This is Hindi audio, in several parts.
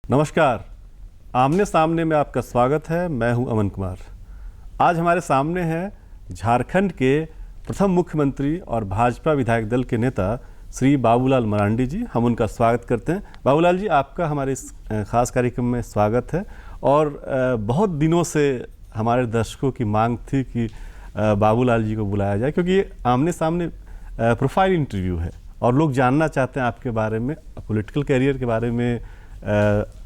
नमस्कार। आमने सामने में आपका स्वागत है। मैं हूं अमन कुमार। आज हमारे सामने हैं झारखंड के प्रथम मुख्यमंत्री और भाजपा विधायक दल के नेता श्री बाबूलाल मरांडी जी। हम उनका स्वागत करते हैं। बाबूलाल जी, आपका हमारे इस खास कार्यक्रम में स्वागत है। और बहुत दिनों से हमारे दर्शकों की मांग थी कि बाबूलाल जी को बुलाया जाए, क्योंकि ये आमने सामने प्रोफाइल इंटरव्यू है और लोग जानना चाहते हैं आपके बारे में, पॉलिटिकल कैरियर के बारे में,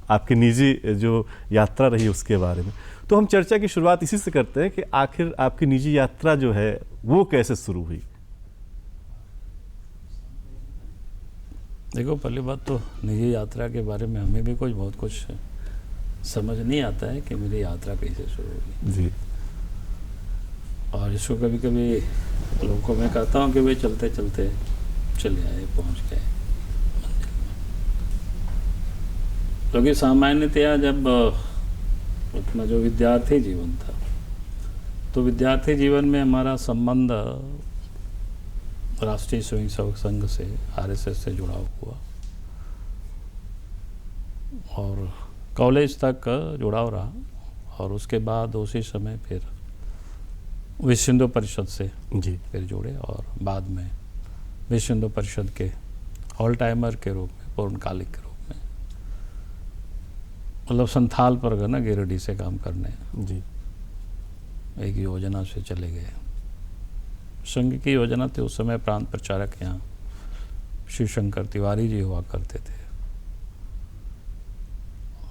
आपकी निजी जो यात्रा रही उसके बारे में। तो हम चर्चा की शुरुआत इसी से करते हैं कि आखिर आपकी निजी यात्रा जो है वो कैसे शुरू हुई। देखो, पहली बात तो निजी यात्रा के बारे में हमें भी बहुत कुछ समझ नहीं आता है कि मेरी यात्रा कैसे शुरू हुई जी। और इसको कभी कभी लोगों को मैं कहता हूँ कि भाई चलते चलते चले आए, पहुँच गए मंजिल में। क्योंकि सामान्यतया जब अपना जो विद्यार्थी जीवन था, तो विद्यार्थी जीवन में हमारा संबंध राष्ट्रीय स्वयंसेवक संघ से, आरएसएस से जुड़ा हुआ और कॉलेज तक जुड़ाव रहा। और उसके बाद उसी समय फिर विश्व हिंदू परिषद से जी फिर जुड़े और बाद में विश्व हिंदू परिषद के ऑल टाइमर के रूप में, पूर्णकालिक के रूप में, मतलब संथाल परगना गिरिडीह से काम करने जी एक योजना से चले गए। संघ की योजना थी। उस समय प्रांत प्रचारक यहाँ शिवशंकर तिवारी जी हुआ करते थे।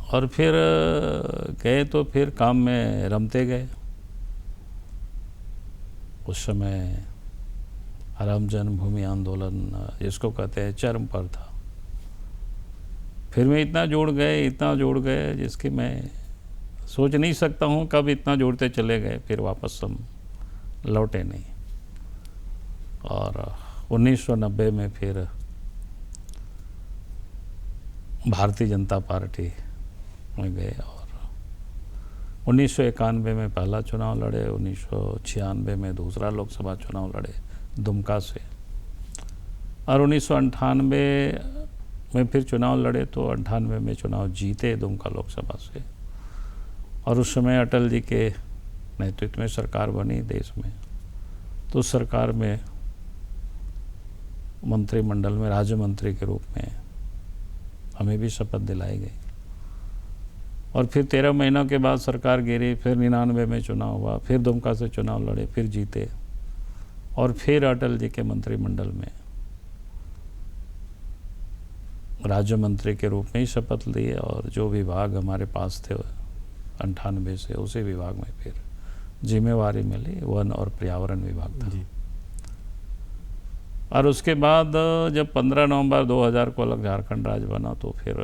और फिर गए तो फिर काम में रमते गए। उस समय राम जन्मभूमि आंदोलन, जिसको कहते हैं, चरम पर था। फिर मैं इतना जुड़ गए जिसकी मैं सोच नहीं सकता हूँ कब इतना जुड़ते चले गए। फिर वापस हम लौटे नहीं। और 1990 में फिर भारतीय जनता पार्टी में गए और 1991 में पहला चुनाव लड़े, 1996 में दूसरा लोकसभा चुनाव लड़े दुमका से, और 1998 में फिर चुनाव लड़े तो 98 में चुनाव जीते दुमका लोकसभा से। और उस समय अटल जी के नेतृत्व में सरकार बनी देश में। तो सरकार में मंत्रिमंडल में राज्य मंत्री के रूप में हमें भी शपथ दिलाई गई। और फिर 13 महीनों के बाद सरकार गिरी। फिर 99 में चुनाव हुआ, फिर दुमका से चुनाव लड़े, फिर जीते और फिर अटल जी के मंत्रिमंडल में राज्य मंत्री के रूप में ही शपथ लिए। और जो विभाग हमारे पास थे 98 से, उसी विभाग में फिर जिम्मेवारी मिली, वन और पर्यावरण विभाग था। जी। और उसके बाद जब 15 नवंबर 2000 को अलग झारखंड राज्य बना, तो फिर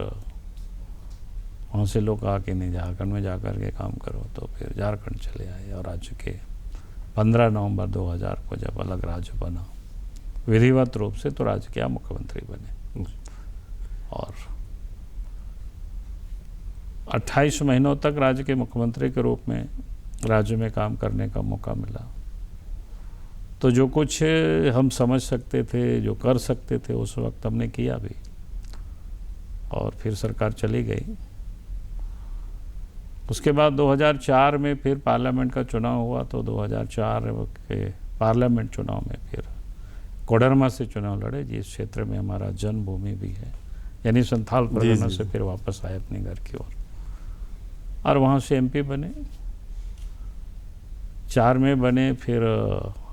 वहाँ से लोग कहा कि नहीं, झारखंड में जाकर के काम करो। तो फिर झारखंड चले आए और राज्य के 15 नवंबर 2000 को जब अलग राज्य बना विधिवत रूप से, तो राज्य के मुख्यमंत्री बने। और 28 महीनों तक राज्य के मुख्यमंत्री के रूप में राज्य में काम करने का मौका मिला। तो जो कुछ हम समझ सकते थे, जो कर सकते थे, उस वक्त हमने किया भी। और फिर सरकार चली गई। उसके बाद 2004 में फिर पार्लियामेंट का चुनाव हुआ। तो 2004 के पार्लियामेंट चुनाव में फिर कोडरमा से चुनाव लड़े, जिस क्षेत्र में हमारा जन्मभूमि भी है, यानी संथाल परगना से फिर वापस आए अपने घर की ओर और वहाँ से एमपी बने। 4 में बने, फिर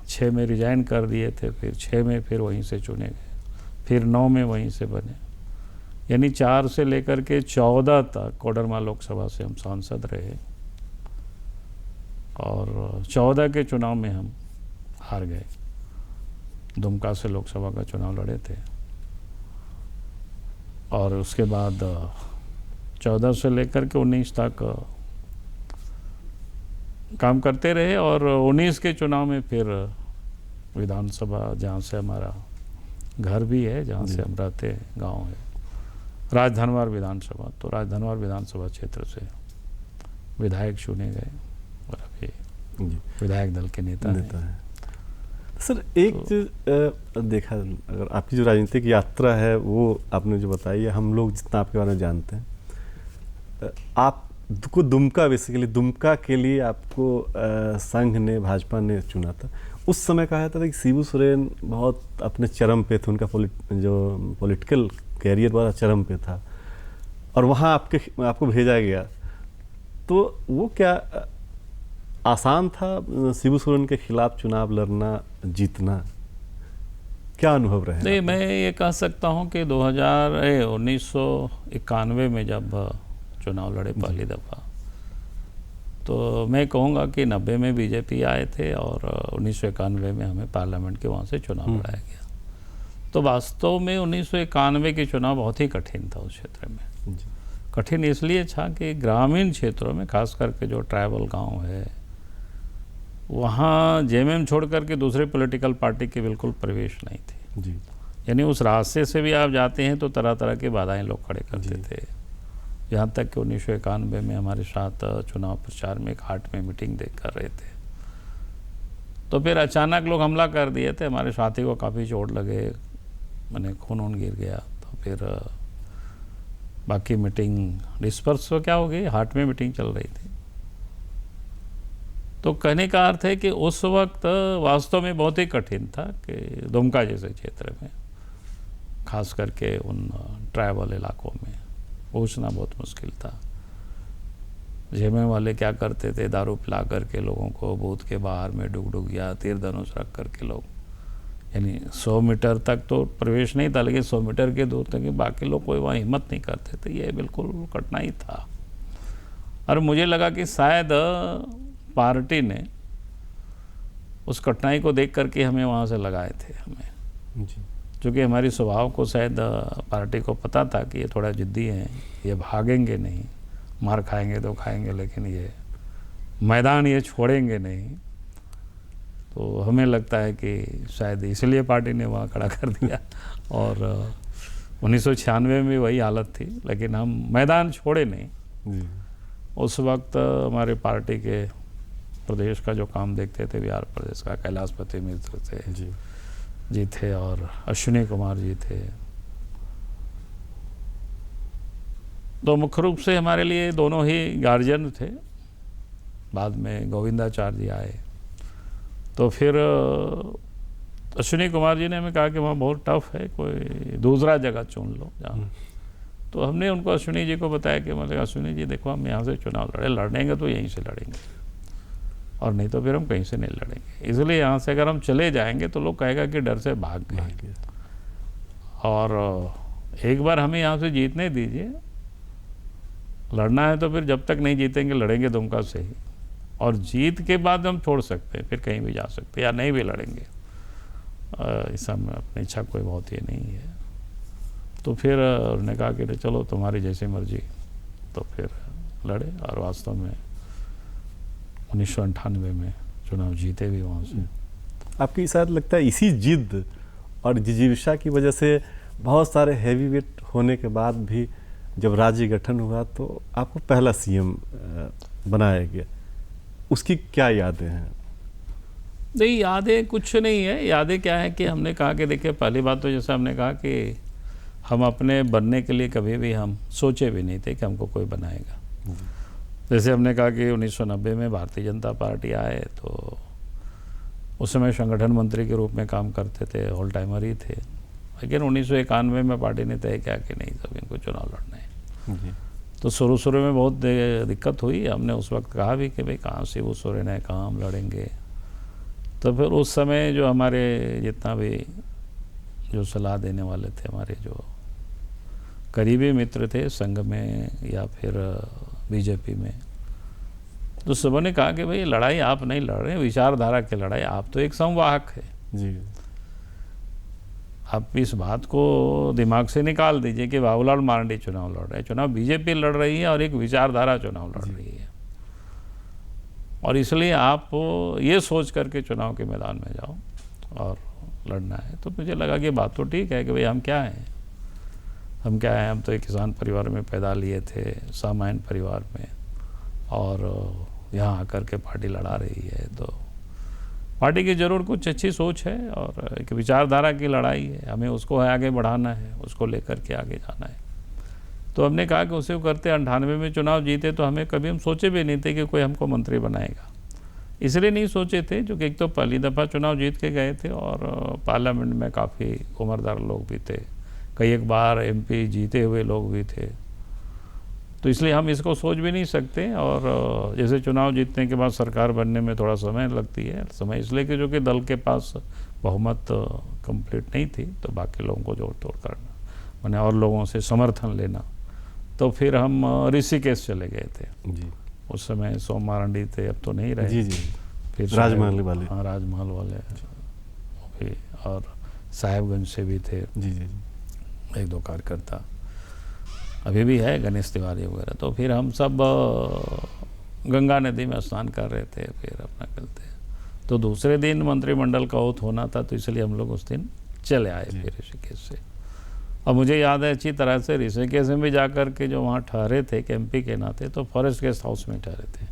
6 में रिजाइन कर दिए थे, फिर 6 में फिर वहीं से चुने गए, फिर 9 में वहीं से बने। यानी 4 से लेकर के 14 तक कोडरमा लोकसभा से हम सांसद रहे। और 14 के चुनाव में हम हार गए। दुमका से लोकसभा का चुनाव लड़े थे। और उसके बाद 14 से लेकर के 19 तक काम करते रहे। और 19 के चुनाव में फिर विधानसभा, जहाँ से हमारा घर भी है, जहाँ से हम रहते हैं, गांव है, राजधनवार विधानसभा। तो राजधनवार विधानसभा क्षेत्र से विधायक चुने गए और अभी विधायक दल के नेता हैं। सर, एक चीज देखा, अगर आपकी जो राजनीतिक यात्रा है वो आपने जो बताई है, हम लोग जितना आपके बारे में जानते हैं, आपको दुमका, बेसिकली दुमका के लिए आपको संघ ने, भाजपा ने चुना था। उस समय कहा जाता था कि शिबू सोरेन बहुत अपने चरम पे थे, उनका जो पॉलिटिकल कैरियर बड़ा चरम पे था, और वहाँ आपको भेजा गया। तो वो क्या आसान था शिबू सोरेन के खिलाफ चुनाव लड़ना, जीतना? क्या अनुभव रहे? नहीं, मैं ये कह सकता हूँ कि 1991 में जब चुनाव लड़े पहली दफ़ा, तो मैं कहूँगा कि 90 में बीजेपी आए थे और 1991 में हमें पार्लियामेंट के वहाँ से चुनाव लड़ाया गया। तो वास्तव में 1991 के चुनाव बहुत ही कठिन था उस क्षेत्र में। कठिन इसलिए था कि ग्रामीण क्षेत्रों में, खास करके जो ट्राइबल गांव है, वहाँ जेएमएम छोड़ करके दूसरे पॉलिटिकल पार्टी के बिल्कुल प्रवेश नहीं थे जी। यानी उस रास्ते से भी आप जाते हैं तो तरह तरह की बाधाएं लोग खड़े करते थे। यहाँ तक कि 1991 में हमारे साथ चुनाव प्रचार में एक हाट में मीटिंग देख कर रहे थे, तो फिर अचानक लोग हमला कर दिए थे। हमारे साथी को काफ़ी चोट लगे, मैंने खून गिर गया। तो फिर बाकी मीटिंग डिस्पर्स तो क्या हो गई, हाट में मीटिंग चल रही थी। तो कहने का अर्थ है कि उस वक्त वास्तव में बहुत ही कठिन था कि दुमका जैसे क्षेत्र में, खास करके उन ट्राइबल इलाकों में पहुंचना बहुत मुश्किल था। जेएमएम वाले क्या करते थे, दारू पिला करके लोगों को बूथ के बाहर में डुग या तीर धनुष रख करके लोग, यानी 100 मीटर तक तो प्रवेश नहीं था, लेकिन 100 मीटर के दूर तक बाकी लोग कोई वहाँ हिम्मत नहीं करते थे। ये बिल्कुल कठिनाई था। और मुझे लगा कि शायद पार्टी ने उस कठिनाई को देख करके हमें वहाँ से लगाए थे हमें, क्योंकि हमारी स्वभाव को शायद पार्टी को पता था कि ये थोड़ा जिद्दी हैं, ये भागेंगे नहीं, मार खाएंगे तो खाएंगे, लेकिन ये मैदान ये छोड़ेंगे नहीं। तो हमें लगता है कि शायद इसलिए पार्टी ने वहाँ खड़ा कर दिया। और 1996 में वही हालत थी, लेकिन हम मैदान छोड़े नहीं। उस वक्त हमारे पार्टी के प्रदेश का जो काम देखते थे, बिहार प्रदेश का कैलाशपति मिश्र थे जी थे, और अश्विनी कुमार जी थे। तो मुख्य रूप से हमारे लिए दोनों ही गार्जियन थे। बाद में गोविंदाचार्य जी आए, तो फिर अश्विनी कुमार जी ने हमें कहा कि वहाँ बहुत टफ है, कोई दूसरा जगह चुन लो जहाँ। तो हमने उनको, अश्विनी जी को बताया कि मतलब अश्विनी जी देखो, हम यहाँ से चुनाव लड़ेंगे तो यहीं से लड़ेंगे, और नहीं तो फिर हम कहीं से नहीं लड़ेंगे। इसलिए यहाँ से अगर हम चले जाएंगे तो लोग कहेगा कि डर से भाग गए, और एक बार हमें यहाँ से जीतने दीजिए। लड़ना है तो फिर जब तक नहीं जीतेंगे लड़ेंगे दुमका से ही, और जीत के बाद हम छोड़ सकते हैं, फिर कहीं भी जा सकते हैं या नहीं भी लड़ेंगे। ऐसा में अपनी इच्छा कोई बहुत ही नहीं है। तो फिर उन्होंने कहा कि चलो तुम्हारी जैसी मर्जी, तो फिर लड़े, और वास्तव में 1998 में चुनाव जीते भी वहाँ से। आपकी शायद लगता है इसी जिद और जिजीविषा की वजह से बहुत सारे हैवी वेट होने के बाद भी जब राज्य गठन हुआ तो आपको पहला सीएम बनाया गया। उसकी क्या यादें हैं? नहीं, यादें कुछ नहीं है। यादें क्या है कि हमने कहा कि देखिए, पहली बात तो जैसे हमने कहा कि हम अपने बनने के लिए कभी भी हम सोचे भी नहीं थे कि हमको कोई बनाएगा। जैसे हमने कहा कि 1990 में भारतीय जनता पार्टी आए, तो उस समय संगठन मंत्री के रूप में काम करते थे, होल टाइमर ही थे। लेकिन 1991 में पार्टी ने तय किया कि नहीं, सब इनको चुनाव लड़ना है। तो शुरू में बहुत दिक्कत हुई। हमने उस वक्त कहा भी कि भाई कहाँ शिबू सोरेन है, कहाँ हम लड़ेंगे। तो फिर उस समय जो हमारे जितना भी जो सलाह देने वाले थे, हमारे जो करीबी मित्र थे संघ में या फिर बीजेपी में, तो सबों ने कहा कि भाई लड़ाई आप नहीं लड़ रहे, विचारधारा की लड़ाई, आप तो एक संवाहक है जी। आप इस बात को दिमाग से निकाल दीजिए कि बाबूलाल मार्ंडी चुनाव लड़ रहे हैं। चुनाव बीजेपी लड़ रही है और एक विचारधारा चुनाव लड़ रही है, और इसलिए आप ये सोच करके चुनाव के मैदान में जाओ और लड़ना है। तो मुझे लगा कि बात तो ठीक है कि भाई हम क्या हैं, हम क्या हैं, हम तो एक किसान परिवार में पैदा लिए थे, सामान्य परिवार में, और यहाँ आकर के पार्टी लड़ा रही है। तो पार्टी की जरूर कुछ अच्छी सोच है और एक विचारधारा की लड़ाई है, हमें उसको आगे बढ़ाना है, उसको लेकर के आगे जाना है। तो हमने कहा कि उसे करते 98 में चुनाव जीते तो हमें कभी हम सोचे भी नहीं थे कि कोई हमको मंत्री बनाएगा। इसलिए नहीं सोचे थे क्योंकि एक तो पहली दफ़ा चुनाव जीत के गए थे और पार्लियामेंट में काफ़ी उम्रदार लोग भी थे, कई एक बार MP जीते हुए लोग भी थे, तो इसलिए हम इसको सोच भी नहीं सकते। और जैसे चुनाव जीतने के बाद सरकार बनने में थोड़ा समय लगती है, समय इसलिए कि जो कि दल के पास बहुमत कंप्लीट नहीं थी, तो बाकी लोगों को जोड़ तोड़ करना मैंने और लोगों से समर्थन लेना। तो फिर हम ऋषिकेश चले गए थे जी। उस समय सोम मारंडी थे, अब तो नहीं रहे। जी जी। फिर राजमहल वाले। हाँ, राजमहल वाले भी, और साहेबगंज से भी थे जी जी जी। एक दो कार्यकर्ता, अभी भी है गणेश तिवारी वगैरह। तो फिर हम सब गंगा नदी में स्नान कर रहे थे, फिर अपना चलते। तो दूसरे दिन मंत्रिमंडल का ओथ होना था, तो इसलिए हम लोग उस दिन चले आए फिर ऋषिकेश से। और मुझे याद है अच्छी तरह से ऋषिकेश में भी जाकर के जो वहाँ ठहरे थे MP के नाते, तो फॉरेस्ट गेस्ट हाउस में ठहरे थे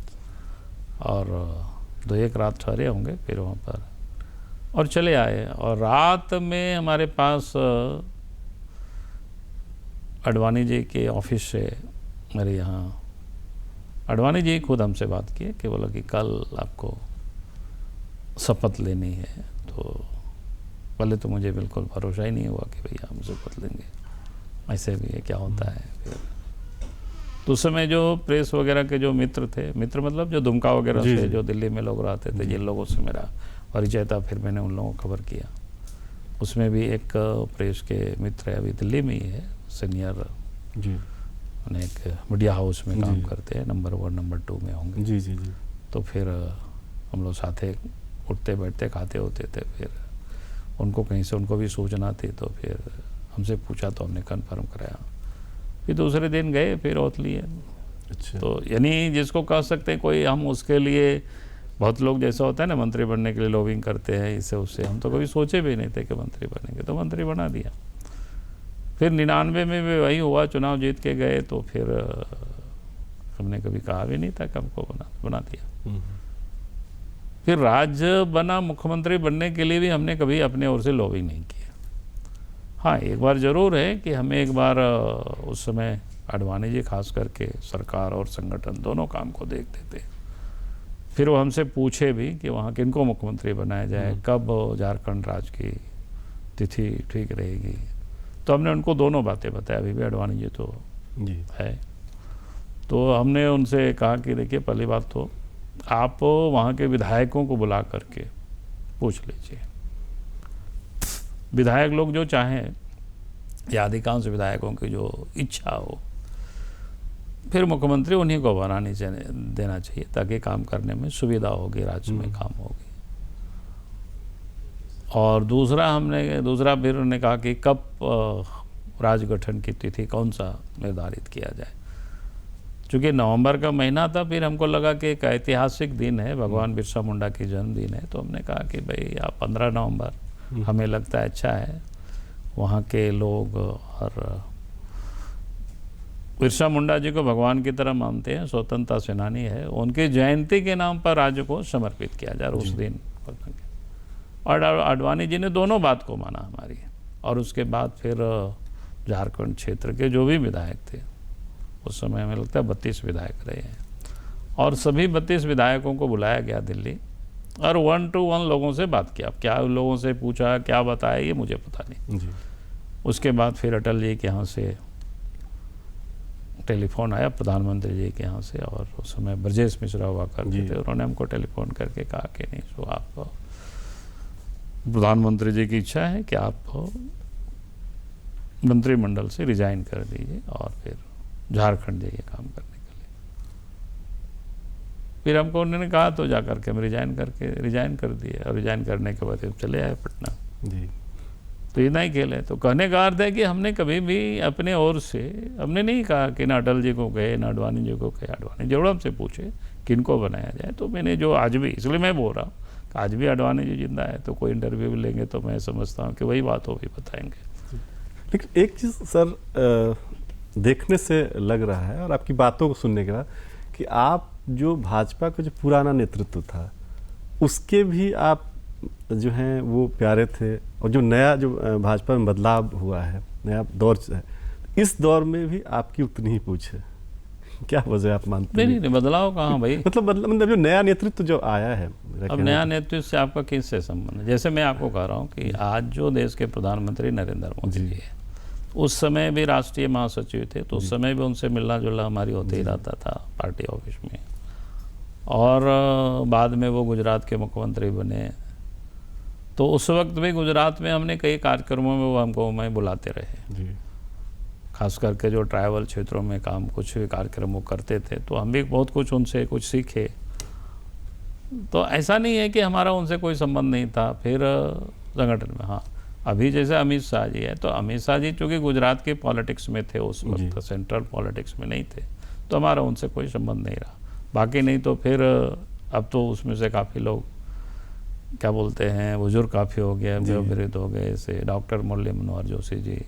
और 2-1 रात ठहरे होंगे फिर वहाँ पर, और चले आए। और रात में हमारे पास अडवाणी जी के ऑफिस से मेरे यहाँ अडवाणी जी खुद हमसे बात किए कि बोला कि कल आपको शपथ लेनी है। तो पहले तो मुझे बिल्कुल भरोसा ही नहीं हुआ कि भैया हम शपथ लेंगे, ऐसे भी है क्या होता है। फिर तो उस समय जो प्रेस वगैरह के जो मित्र थे, मित्र मतलब जो दुमका वगैरह से जो दिल्ली में लोग रहते थे, जिन लोगों से मेरा परिचय था, फिर मैंने उन लोगों को खबर किया। उसमें भी एक प्रेस के मित्र है, अभी दिल्ली में ही है, सीनियर जी। एक मीडिया हाउस में काम करते हैं, नंबर 1 नंबर 2 में होंगे। जी जी जी। तो फिर हम लोग साथे उठते बैठते खाते होते थे। फिर उनको कहीं से उनको भी सूचना थी, तो फिर हमसे पूछा तो हमने कन्फर्म कराया। फिर दूसरे दिन गए, फिर ओथ लिए। अच्छा। तो यानी जिसको कह सकते हैं कोई हम उसके लिए, बहुत लोग जैसा होता है ना मंत्री बनने के लिए लॉबिंग करते हैं इससे उससे, हम तो कभी सोचे भी नहीं थे कि मंत्री बनेंगे, तो मंत्री बना दिया। फिर 99 में भी वही हुआ, चुनाव जीत के गए। तो फिर हमने कभी कहा भी नहीं था कि हमको बना दिया। फिर राज्य बना, मुख्यमंत्री बनने के लिए भी हमने कभी अपने ओर से लॉबिंग नहीं किया। हाँ, एक बार ज़रूर है कि हमें एक बार उस समय अडवाणी जी खास करके सरकार और संगठन दोनों काम को देखते थे। फिर वो हमसे पूछे भी कि वहाँ किनको मुख्यमंत्री बनाया जाए, कब झारखंड राज्य की तिथि ठीक रहेगी। तो हमने उनको दोनों बातें बताया। अभी भी अडवाणी जी तो जी है। तो हमने उनसे कहा कि देखिए, पहली बात तो आप वहाँ के विधायकों को बुला करके पूछ लीजिए, विधायक लोग जो चाहें, या अधिकांश विधायकों की जो इच्छा हो, फिर मुख्यमंत्री उन्हीं को बनाने देना चाहिए, ताकि काम करने में सुविधा होगी, राज्य में काम होगी। और दूसरा फिर उन्होंने कहा कि कब राज्य गठन की तिथि कौन सा निर्धारित किया जाए। चूँकि नवंबर का महीना था, फिर हमको लगा कि एक ऐतिहासिक दिन है, भगवान बिरसा मुंडा की जन्मदिन है। तो हमने कहा कि भाई आप 15 नवंबर हमें लगता है अच्छा है। वहाँ के लोग और बिरसा मुंडा जी को भगवान की तरह मानते हैं, स्वतंत्रता सेनानी है, उनकी जयंती के नाम पर राज्य को समर्पित किया जाए उस दिन। और अडवाणी जी ने दोनों बात को माना हमारी। और उसके बाद फिर झारखंड क्षेत्र के जो भी विधायक थे, उस समय हमें लगता है 32 विधायक रहे हैं, और सभी 32 विधायकों को बुलाया गया दिल्ली, और 1 to 1 लोगों से बात किया। अब क्या लोगों से पूछा, क्या बताया, ये मुझे पता नहीं जी। उसके बाद फिर अटल जी के यहाँ से टेलीफोन आया, प्रधानमंत्री जी के यहाँ से, और उस समय ब्रजेश मिश्रा हुआ करते थे। उन्होंने हमको टेलीफोन करके कहा कि नहीं, सो आप प्रधानमंत्री जी की इच्छा है कि आप मंत्रिमंडल से रिजाइन कर दीजिए और फिर झारखंड जाइए काम करने के लिए। फिर हमको उन्होंने कहा, तो जाकर के हम रिजाइन कर दिए, और रिजाइन करने के बाद चले आए पटना जी। तो इतना ही खेल है। तो कहने का अर्थ है कि हमने कभी भी अपने ओर से हमने नहीं कहा कि ना अटल जी को कहे, ना अडवाणी जी को कहे। अडवाणी जरूर हमसे पूछे किनको बनाया जाए, तो मैंने जो आज भी, इसलिए मैं बोल रहा हूँ कि आज भी अडवाणी जी जिंदा है, तो कोई इंटरव्यू लेंगे तो मैं समझता हूँ कि वही बात वो भी बताएंगे। लेकिन एक चीज़ सर देखने से लग रहा है, और आपकी बातों को सुनने के बाद, कि आप जो भाजपा का जो पुराना नेतृत्व था उसके भी आप जो हैं वो प्यारे थे, और जो नया जो भाजपा में बदलाव हुआ है, नया दौर है, इस दौर में भी आपकी उतनी ही पूछ है, क्या वजह आप मानते हैं? नहीं, बदलाव कहाँ भाई। मतलब जो नया नेतृत्व जो आया है, मेरा अब कहना नया है। नेतृत्व से आपका किससे संबंध है? जैसे मैं आपको कह रहा हूँ कि आज जो देश के प्रधानमंत्री नरेंद्र मोदी जी। जी है, उस समय भी राष्ट्रीय महासचिव थे, तो उस समय भी उनसे मिलना जुलना हमारी होते ही रहता था पार्टी ऑफिस में। और बाद में वो गुजरात के मुख्यमंत्री बने, तो उस वक्त भी गुजरात में हमने कई कार्यक्रमों में वो हमको मैं बुलाते रहे, जी खास करके जो ट्राइबल क्षेत्रों में काम कुछ भी कार्यक्रम वो करते थे, तो हम भी बहुत कुछ उनसे कुछ सीखे। तो ऐसा नहीं है कि हमारा उनसे कोई संबंध नहीं था। फिर संगठन में, हाँ, अभी जैसे अमित शाह जी है, तो अमित शाह जी चूँकि गुजरात के पॉलिटिक्स में थे उस वक्त, सेंट्रल पॉलिटिक्स में नहीं थे, तो हमारा उनसे कोई संबंध नहीं रहा। बाकी नहीं तो फिर अब तो उसमें से काफ़ी लोग क्या बोलते हैं, बुजुर्ग काफ़ी हो गए, वयोवृद्ध हो गए, जैसे डॉक्टर मुरली मनोहर जोशी जी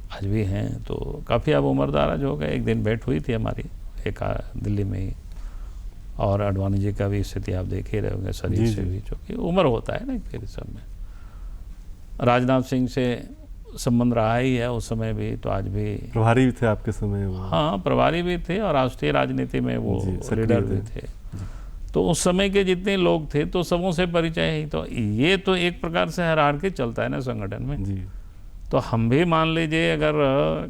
आज भी हैं, तो काफ़ी अब उम्रदराज हो गए। एक दिन भेंट हुई थी हमारी एक दिल्ली में ही, और अडवाणी जी का भी स्थिति आप देख ही रहे होंगे शरीर से भी, चूँकि उम्र होता है ना फिर सब में। राजनाथ सिंह से संबंध रहा ही है उस समय भी, तो आज भी प्रभारी भी थे आपके समय वो। हाँ, प्रभारी भी थे और राष्ट्रीय राजनीति में वो लीडर भी थे। तो उस समय के जितने लोग थे तो सबों से परिचय ही, तो ये तो एक प्रकार से हायरार्की चलता है ना संगठन में जी। तो हम भी मान लीजिए अगर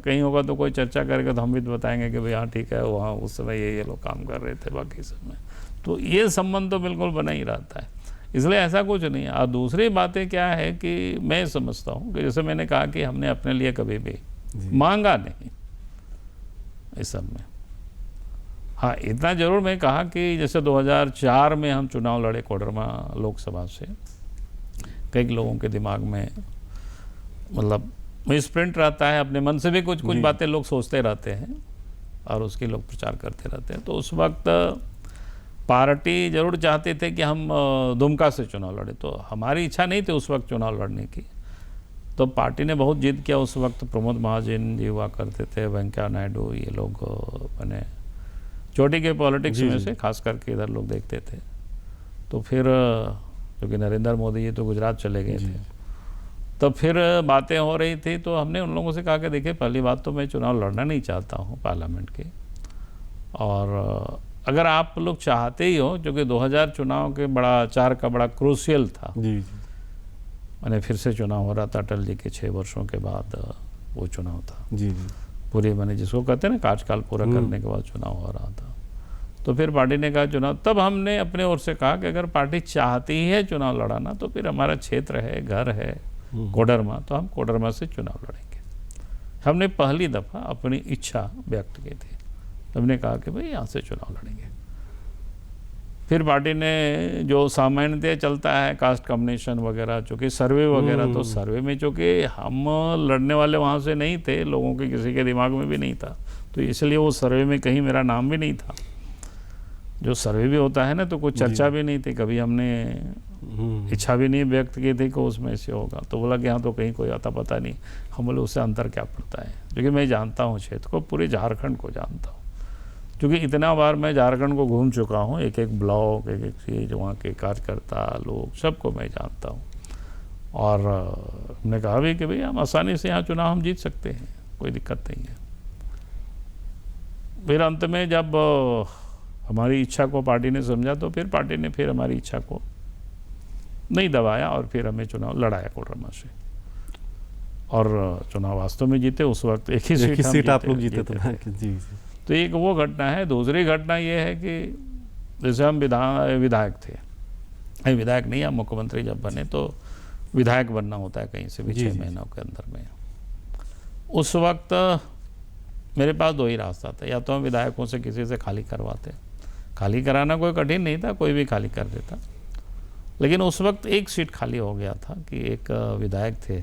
कहीं होगा तो कोई चर्चा करेगा तो हम भी तो बताएंगे कि भाई हाँ ठीक है, वहाँ उस समय ये लोग काम कर रहे थे, बाकी समय तो ये संबंध तो बिल्कुल बना ही रहता है, इसलिए ऐसा कुछ नहीं है। और दूसरी बातें क्या है कि मैं समझता हूँ कि जैसे मैंने कहा कि हमने अपने लिए कभी भी मांगा नहीं इस सब में। हाँ, इतना जरूर मैं कहा कि जैसे 2004 में हम चुनाव लड़े कोडरमा लोकसभा से, कई लोगों के दिमाग में मतलब मिसप्रिंट रहता है, अपने मन से भी कुछ बातें लोग सोचते रहते हैं और उसकी लोग प्रचार करते रहते हैं। तो उस वक्त पार्टी जरूर चाहते थे कि हम दुमका से चुनाव लड़े, तो हमारी इच्छा नहीं थी उस वक्त चुनाव लड़ने की। तो पार्टी ने बहुत जिद किया। उस वक्त प्रमोद महाजन जी हुआ करते थे, वेंकैया नायडू, ये लोग मैंने चोटी के पॉलिटिक्स में से खास करके इधर लोग देखते थे। तो फिर क्योंकि नरेंद्र मोदी जी तो गुजरात चले गए थे, तो फिर बातें हो रही थी, तो हमने उन लोगों से कहा कि देखिए पहली बात तो मैं चुनाव लड़ना नहीं चाहता हूँ पार्लियामेंट के, और अगर आप लोग चाहते ही हो, क्योंकि 2000 चुनाव के बड़ा 4 का बड़ा क्रूशियल था। जी। मैंने फिर से चुनाव हो रहा था अटल जी के 6 वर्षों के बाद वो चुनाव था। जी। पूरे मैंने जिसको कहते हैं ना कार्यकाल पूरा करने के बाद चुनाव हो रहा था। तो फिर पार्टी ने कहा चुनाव, तब हमने अपने ओर से कहा कि अगर पार्टी चाहती ही है चुनाव लड़ाना तो फिर हमारा क्षेत्र है, घर है कोडरमा, तो हम कोडरमा से चुनाव लड़ेंगे। हमने पहली दफ़ा अपनी इच्छा व्यक्त की थी, हमने कहा कि भाई यहाँ से चुनाव लड़ेंगे। फिर पार्टी ने जो सामान्यतः चलता है कास्ट कॉम्बिनेशन वगैरह, चूँकि सर्वे वगैरह, तो सर्वे में चूँकि हम लड़ने वाले वहाँ से नहीं थे, लोगों के किसी के दिमाग में भी नहीं था, तो इसलिए वो सर्वे में कहीं मेरा नाम भी नहीं था। जो सर्वे भी होता है ना, तो कुछ चर्चा भी नहीं थी, कभी हमने इच्छा भी नहीं व्यक्त की थी कि उसमें से होगा। तो बोला कि हाँ तो कहीं कोई आता पता नहीं। हम बोले उससे अंतर क्या पड़ता है, क्योंकि मैं जानता हूँ क्षेत्र को, पूरे झारखंड को जानता हूँ, क्योंकि इतना बार मैं झारखंड को घूम चुका हूँ, एक एक ब्लॉक, एक एक चीज़, वहाँ के कार्यकर्ता लोग सबको मैं जानता हूँ। और हमने कहा भी कि भाई हम आसानी से यहाँ चुनाव हम जीत सकते हैं, कोई दिक्कत नहीं है। फिर अंत में जब हमारी इच्छा को पार्टी ने समझा, तो फिर पार्टी ने फिर हमारी इच्छा को नहीं दबाया और फिर हमें चुनाव लड़ाया कोडरमा से, और चुनाव वास्तव में जीते। उस वक्त एक ही सीट आप लोग जीते थे। जी। तो एक वो घटना है। दूसरी घटना ये है कि जैसे हम विधायक थे, विधायक नहीं, हम मुख्यमंत्री जब बने तो विधायक बनना होता है कहीं से भी 6 महीनों के अंदर में। उस वक्त मेरे पास 2 ही रास्ता था, या तो हम विधायकों से किसी से खाली करवाते, खाली कराना कोई कठिन नहीं था, कोई भी खाली कर देता। लेकिन उस वक्त एक सीट खाली हो गया था कि एक विधायक थे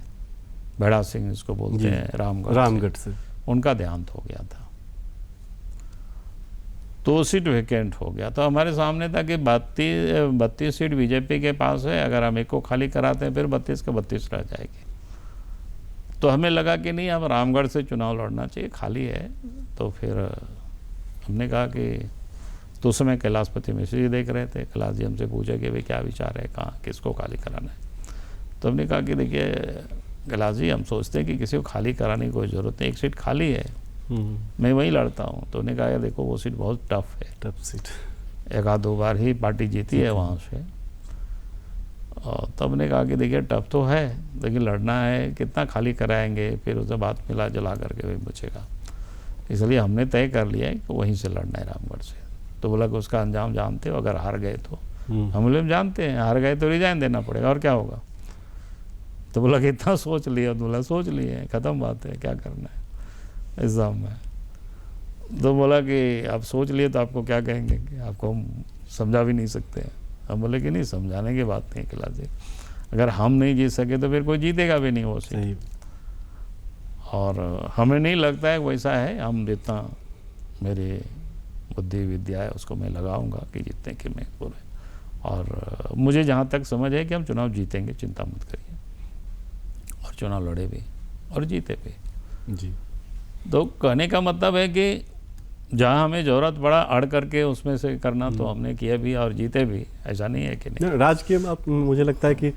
बेड़ा सिंह, इसको बोलते हैं, रामगढ़ से, उनका देहांत हो गया था, तो सीट वैकेंट हो गया। तो हमारे सामने था कि 32 सीट बीजेपी के पास है, अगर हम एक को खाली कराते हैं फिर 32 के 32 रह जाएगी। तो हमें लगा कि नहीं, अब रामगढ़ से चुनाव लड़ना चाहिए, खाली है। तो फिर हमने कहा कि तो उस समय कैलाशपति मिश्र जी देख रहे थे, कैलाश जी हमसे पूछे कि भाई क्या विचार है, कहाँ किसको खाली कराना है। तो हमने कहा कि देखिए कैलाश जी हम सोचते हैं कि किसी को खाली कराने की कोई ज़रूरत नहीं, एक सीट खाली है, मैं वहीं लड़ता हूँ। तो उन्होंने कहा यार देखो वो सीट बहुत टफ है, टफ सीट, एक आध दो बार ही पार्टी जीती है वहाँ से। और तब ने कहा कि देखिए टफ तो है लेकिन लड़ना है, कितना खाली कराएंगे, फिर उसे बात मिला जुला करके वही बचेगा, इसलिए हमने तय कर लिया है कि वहीं से लड़ना है रामगढ़ से। तो बोला कि उसका अंजाम जानते हो, अगर हार गए तो हम लोग जानते हैं, हार गए तो रिजाइन देना पड़ेगा और क्या होगा। तो बोला कि इतना सोच लिया, तो बोला सोच लिए, ख़त्म बात है, क्या करना है एग्ज़ाम में। तो बोला कि आप सोच लिए तो आपको क्या कहेंगे कि आपको हम समझा भी नहीं सकते हैं। हम बोले कि नहीं समझाने की बात नहीं कैलाश जी, अगर हम नहीं जीत सके तो फिर कोई जीतेगा भी नहीं वो सीट। और हमें नहीं लगता है वैसा है, हम जितना मेरे बुद्धि विद्या है उसको मैं लगाऊंगा कि जीतने के मैं पूरे। और मुझे जहाँ तक समझ है कि हम चुनाव जीतेंगे, चिंता मत करिए, और चुनाव लड़े भी और जीते भी जी। तो कहने का मतलब है कि जहाँ हमें ज़रूरत पड़ा अड़ करके उसमें से करना तो हमने किया भी और जीते भी, ऐसा नहीं है कि नहीं। राजकीय में आप, मुझे लगता है कि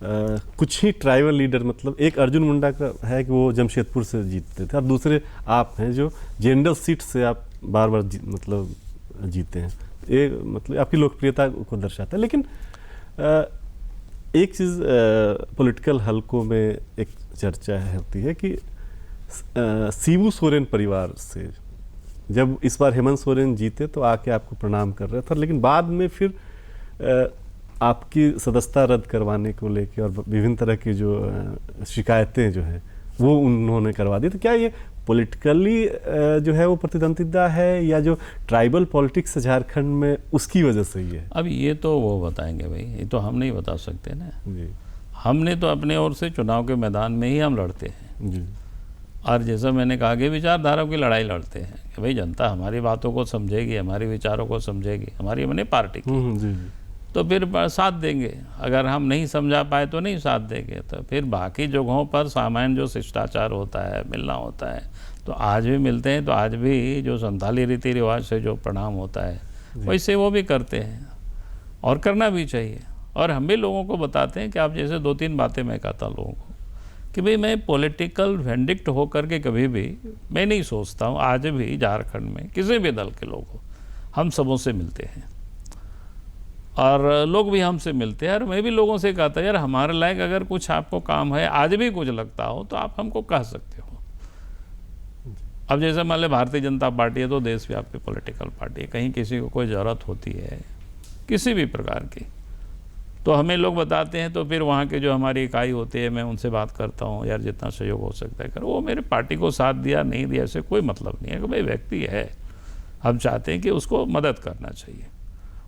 कुछ ही ट्राइबल लीडर, मतलब एक अर्जुन मुंडा का है कि वो जमशेदपुर से जीतते थे और दूसरे आप हैं जो जनरल सीट से आप बार बार मतलब जीते हैं। ये मतलब आपकी लोकप्रियता को दर्शाता है। लेकिन एक चीज़ पॉलिटिकल हलकों में एक चर्चा होती है कि शिबू सोरेन परिवार से जब इस बार हेमंत सोरेन जीते तो आके आपको प्रणाम कर रहा था, लेकिन बाद में फिर आपकी सदस्यता रद्द करवाने को लेके और विभिन्न तरह की जो शिकायतें जो हैं वो उन्होंने करवा दी। तो क्या ये पॉलिटिकली जो है वो प्रतिद्वंदिता है या जो ट्राइबल पॉलिटिक्स है झारखंड में उसकी वजह से ही है? अब ये तो वो बताएंगे भाई, ये तो हम नहीं बता सकते ना जी। हमने तो अपने ओर से चुनाव के मैदान में ही हम लड़ते हैं जी। और जैसा मैंने कहा कि विचारधारा की लड़ाई लड़ते हैं कि भाई जनता हमारी बातों को समझेगी, हमारे विचारों को समझेगी, हमारी मैंने पार्टी की, जी। तो फिर साथ देंगे। अगर हम नहीं समझा पाए तो नहीं साथ देंगे। तो फिर बाकी जगहों पर सामान्य जो शिष्टाचार होता है, मिलना होता है, तो आज भी मिलते हैं। तो आज भी जो संथाली रीति रिवाज से जो प्रणाम होता है वैसे वो भी करते हैं और करना भी चाहिए। और हम भी लोगों को बताते हैं कि आप जैसे 2-3 बातें मैं कहता लोगों को कि भाई मैं पॉलिटिकल वेंडिक्ट होकर के कभी भी मैं नहीं सोचता हूँ। आज भी झारखंड में किसी भी दल के लोग हम सबों से मिलते हैं और लोग भी हमसे मिलते हैं। और मैं भी लोगों से कहता यार हमारे लायक अगर कुछ आपको काम है, आज भी कुछ लगता हो तो आप हमको कह सकते हो। अब जैसे मान लो भारतीय जनता पार्टी है तो देशव्यापी पॉलिटिकल पार्टी है, कहीं किसी को कोई ज़रूरत होती है किसी भी प्रकार की तो हमें लोग बताते हैं। तो फिर वहाँ के जो हमारी इकाई होती है मैं उनसे बात करता हूँ, यार जितना सहयोग हो सकता है करो। वो मेरे पार्टी को साथ दिया नहीं दिया ऐसे कोई मतलब नहीं है कि भाई व्यक्ति है, हम चाहते हैं कि उसको मदद करना चाहिए।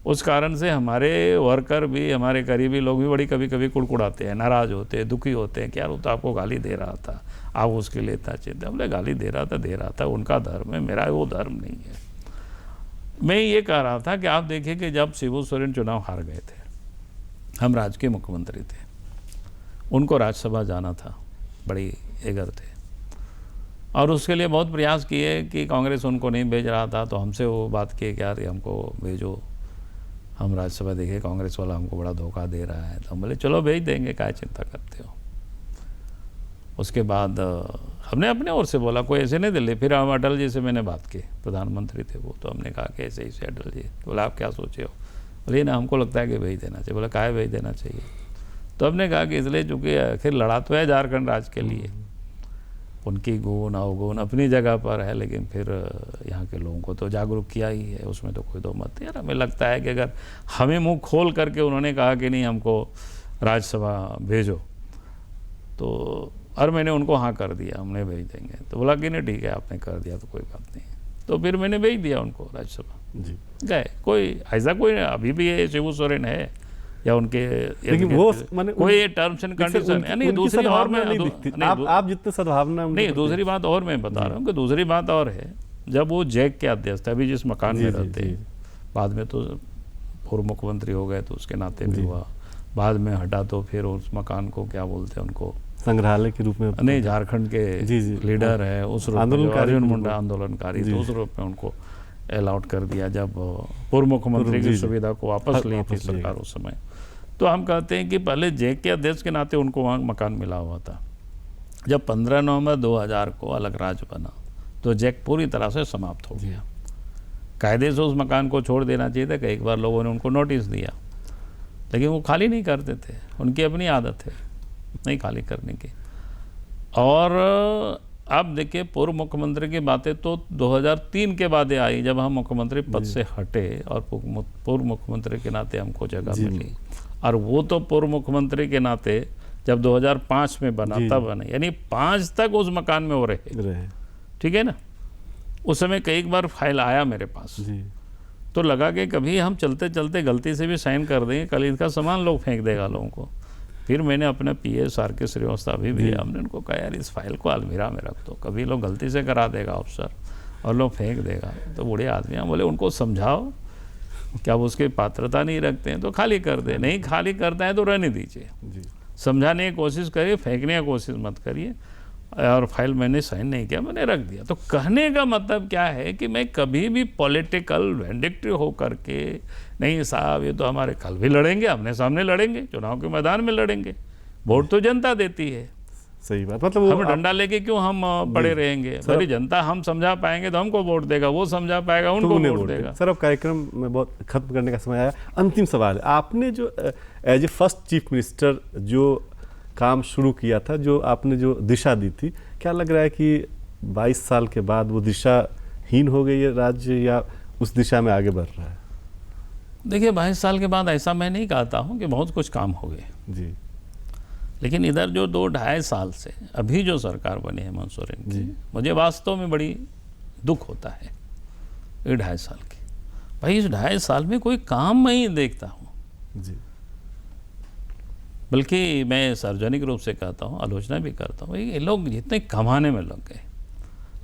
उस कारण से हमारे वर्कर भी, हमारे करीबी लोग भी बड़ी कभी कभी कुड़कुड़ाते हैं, नाराज़ होते हैं, दुखी होते हैं कि यार वो तो आपको गाली दे रहा था, आप उसके लिए इतना चिंता। बोले गाली दे रहा था, उनका धर्म है, मेरा वो धर्म नहीं है। मैं ये कह रहा था कि आप देखिए कि जब शिबू सोरेन चुनाव हार गए थे, हम राज्य के मुख्यमंत्री थे, उनको राज्यसभा जाना था, बड़ी एगर थे और उसके लिए बहुत प्रयास किए कि कांग्रेस उनको नहीं भेज रहा था। तो हमसे वो बात किए कि यार हमको भेजो, हम राज्यसभा देखे कांग्रेस वाला हमको बड़ा धोखा दे रहा है। तो हम बोले चलो भेज देंगे, क्या चिंता करते हो। उसके बाद हमने अपने ओर से बोला कोई ऐसे नहीं दिल्ली। फिर हम अटल जी से मैंने बात की, प्रधानमंत्री थे वो, तो हमने कहा कि ऐसे ही से अटल जी। तो बोला आप क्या सोचे हो? बोले ना हमको लगता है कि भेज देना चाहिए। बोला काहे भेज देना चाहिए? तो हमने कहा कि इसलिए चूँकि आखिर लड़ा तो है झारखंड राज्य के लिए, उनकी गुण अवगुण अपनी जगह पर है, लेकिन फिर यहाँ के लोगों को तो जागरूक किया ही है, उसमें तो कोई दो मत। यार हमें लगता है कि अगर हमें मुंह खोल करके उन्होंने कहा कि नहीं हमको राज्यसभा भेजो तो, और मैंने उनको हाँ कर दिया, हमने भेज देंगे। तो बोला कि नहीं ठीक है आपने कर दिया तो कोई बात नहीं। तो फिर मैंने भेज दिया उनको राज्यसभा जी। गए, कोई ऐसा कोई अभी भी है शिबू सोरेन है या उनके, लेकिन वो कोई टर्म्स एंड कंडीशन है नहीं। दूसरी और मैं आप जितने सद्भावना नहीं, दूसरी बात और मैं बता रहा हूँ कि दूसरी बात और है, जब वो जैक के अध्यक्ष थे, अभी जिस मकान में रहते हैं, बाद में तो पूर्व मुख्यमंत्री हो गए तो उसके नाते भी हुआ, बाद में हटा तो फिर उस मकान को क्या बोलते हैं उनको, संग्रहालय के रूप में नहीं, झारखंड के लीडर है उस रूप में, अर्जुन मुंडा आंदोलनकारी, तो उस रूप में उनको अलाउट कर दिया जब पूर्व मुख्यमंत्री की सुविधा को वापस ली थी सरकार उस समय। तो हम कहते हैं कि पहले जैक के अध्यक्ष के नाते उनको वहाँ मकान मिला हुआ था जब 15 नवंबर 2000 को अलग राज्य बना तो जैक पूरी तरह से समाप्त हो गया। कायदे से उस मकान को छोड़ देना चाहिए था, कई बार लोगों ने उनको नोटिस दिया, लेकिन वो खाली नहीं करते थे, उनकी अपनी आदत है नहीं खाली करने की। और अब देखिए पूर्व मुख्यमंत्री की बातें तो 2003 के बाद आई, जब हम मुख्यमंत्री पद से हटे और पूर्व मुख्यमंत्री के नाते हमको जगह मिली, और वो तो पूर्व मुख्यमंत्री के नाते जब 2005 में बना तब बना, यानी 5 तक उस मकान में वो रहे। ठीक है ना। उस समय कई बार फाइल आया मेरे पास, तो लगा कि कभी हम चलते चलते गलती से भी साइन कर देंगे, कल इसका सामान लोग फेंक देगा लोगों को। फिर मैंने अपने पीएस आर के श्रीवास्तव अभी भी हमने उनको कहा यार इस फाइल को अलमीरा में रख दो, कभी लोग गलती से करा देगा अफसर और लोग फेंक देगा। तो बूढ़े आदमी बोले उनको समझाओ, क्या वो उसकी पात्रता नहीं रखते हैं तो खाली कर दे, नहीं खाली करता है तो रहने दीजिए, समझाने की कोशिश करिए, फेंकने की कोशिश मत करिए। और फाइल मैंने साइन नहीं किया, मैंने रख दिया। तो कहने का मतलब क्या है कि मैं कभी भी पॉलिटिकल वेंडिक्टिव हो करके नहीं साहब ये तो हमारे कल भी लड़ेंगे, आमने सामने लड़ेंगे, चुनाव के मैदान में लड़ेंगे, वोट तो जनता देती है। सही बात, मतलब हम डंडा लेके क्यों हम पड़े रहेंगे? मेरी जनता हम समझा पाएंगे तो हमको वोट देगा, वो समझा पाएगा उनको वोट देगा। सर अब कार्यक्रम में बहुत खत्म करने का समय आया, अंतिम सवाल है, आपने जो as a first chief minister जो काम शुरू किया था, जो आपने जो दिशा दी थी, क्या लग रहा है कि 22 साल के बाद वो दिशाहीन हो गई है राज्य या उस दिशा में आगे बढ़ रहा है? देखिए 22 साल के बाद ऐसा मैं नहीं कहता हूँ कि बहुत कुछ काम हो गए जी, लेकिन इधर जो 2-2.5 साल से अभी जो सरकार बनी है हेमंत सोरेन की, मुझे वास्तव में बड़ी दुख होता है। ये 2.5 साल की, भाई इस 2.5 साल में कोई काम मैं ही देखता हूँ जी, बल्कि मैं सार्वजनिक रूप से कहता हूँ, आलोचना भी करता हूँ, ये लोग जितने कमाने में लग गए,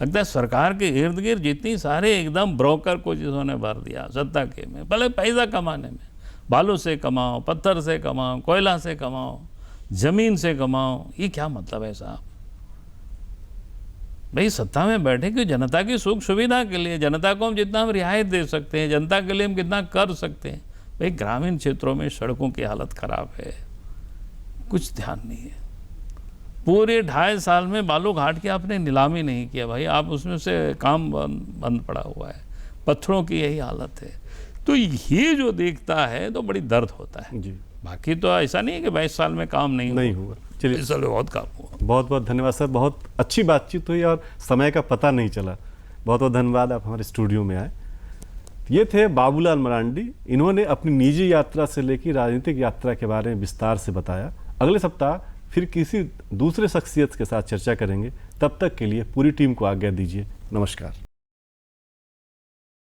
लगता है सरकार के इर्द गिर्द जितनी सारे एकदम ब्रोकर को जिन्होंने भर दिया सत्ता के में, भले पैसा कमाने में, बालू से कमाओ, पत्थर से कमाओ, कोयला से कमाओ, जमीन से कमाओ, ये क्या मतलब है साहब? भाई सत्ता में बैठे कि जनता की सुख सुविधा के लिए, जनता को हम जितना हम रियायत दे सकते हैं, जनता के लिए हम कितना कर सकते हैं। भाई ग्रामीण क्षेत्रों में सड़कों की हालत खराब है, कुछ ध्यान नहीं है। पूरे 2.5 साल में बालू घाट की आपने नीलामी नहीं किया, भाई आप उसमें से काम बंद पड़ा हुआ है, पत्थरों की यही हालत है। तो ये जो देखता है तो बड़ी दर्द होता है जी। बाकी तो ऐसा नहीं है कि 22 साल में काम नहीं हुआ। चलिए इस साल में बहुत काम हुआ। बहुत बहुत धन्यवाद सर, बहुत अच्छी बातचीत हुई और समय का पता नहीं चला। बहुत बहुत धन्यवाद आप हमारे स्टूडियो में आए। ये थे बाबूलाल मरांडी, इन्होंने अपनी निजी यात्रा से लेकर राजनीतिक यात्रा के बारे में विस्तार से बताया। अगले सप्ताह फिर किसी दूसरे शख्सियत के साथ चर्चा करेंगे, तब तक के लिए पूरी टीम को आज्ञा दीजिए। नमस्कार।